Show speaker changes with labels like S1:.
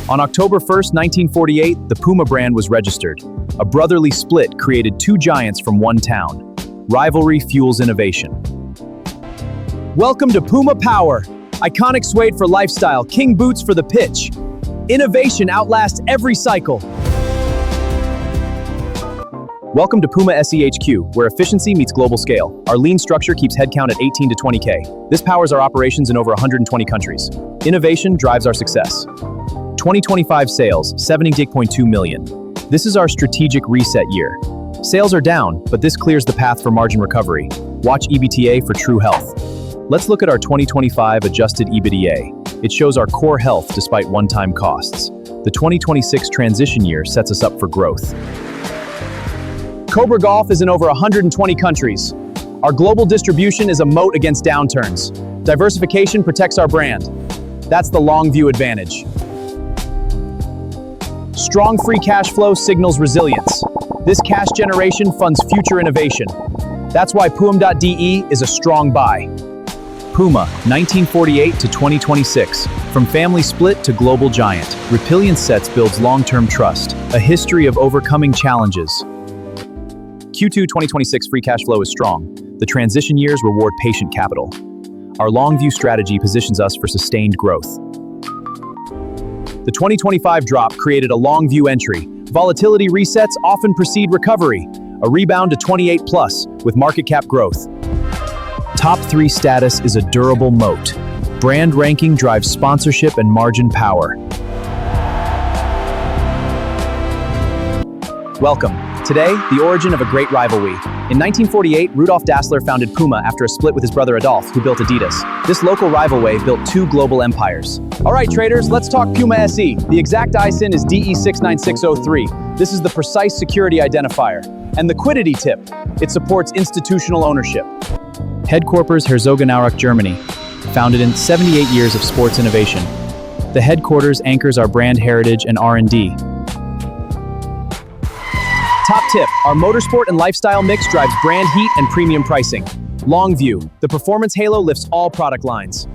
S1: On October 1st, 1948, the PUMA brand was registered. A brotherly split created two giants from one town. Rivalry fuels innovation. Welcome to PUMA Power. Iconic suede for lifestyle, king boots for the pitch. Innovation outlasts every cycle. Welcome to PUMA SEHQ, where efficiency meets global scale. Our lean structure keeps headcount at 18 to 20K. This powers our operations in over 120 countries. Innovation drives our success. 2025 sales, 70.2 million. This is our strategic reset year. Sales are down, but this clears the path for margin recovery. Watch EBITDA for true health. Let's look at our 2025 adjusted EBITDA. It shows our core health despite one-time costs. The 2026 transition year sets us up for growth. Cobra Golf is in over 120 countries. Our global distribution is a moat against downturns. Diversification protects our brand. That's the long view advantage. Strong free cash flow signals resilience. This cash generation funds future innovation. That's why PUM.de is a strong buy. PUMA, 1948 to 2026. From family split to global giant, Repilience Sets builds long-term trust, a history of overcoming challenges. Q2 2026 free cash flow is strong. The transition years reward patient capital. Our long-view strategy positions us for sustained growth. The 2025 drop created a long-view entry. Volatility resets often precede recovery. A rebound to 28 plus with market cap growth. Top 3 status is a durable moat. Brand ranking drives sponsorship and margin power. Welcome. Today, the origin of a great rivalry. In 1948, Rudolf Dassler founded PUMA after a split with his brother Adolf, who built Adidas. This local rivalry built two global empires. All right, traders, let's talk PUMA SE. The exact ISIN is DE69603. This is the precise security identifier. And the liquidity tip, it supports institutional ownership. Headquarters Herzogenaurach, Germany. Founded in 78 years of sports innovation. The headquarters anchors our brand heritage and R&D. Top tip, our motorsport and lifestyle mix drives brand heat and premium pricing. Long view, the performance halo lifts all product lines.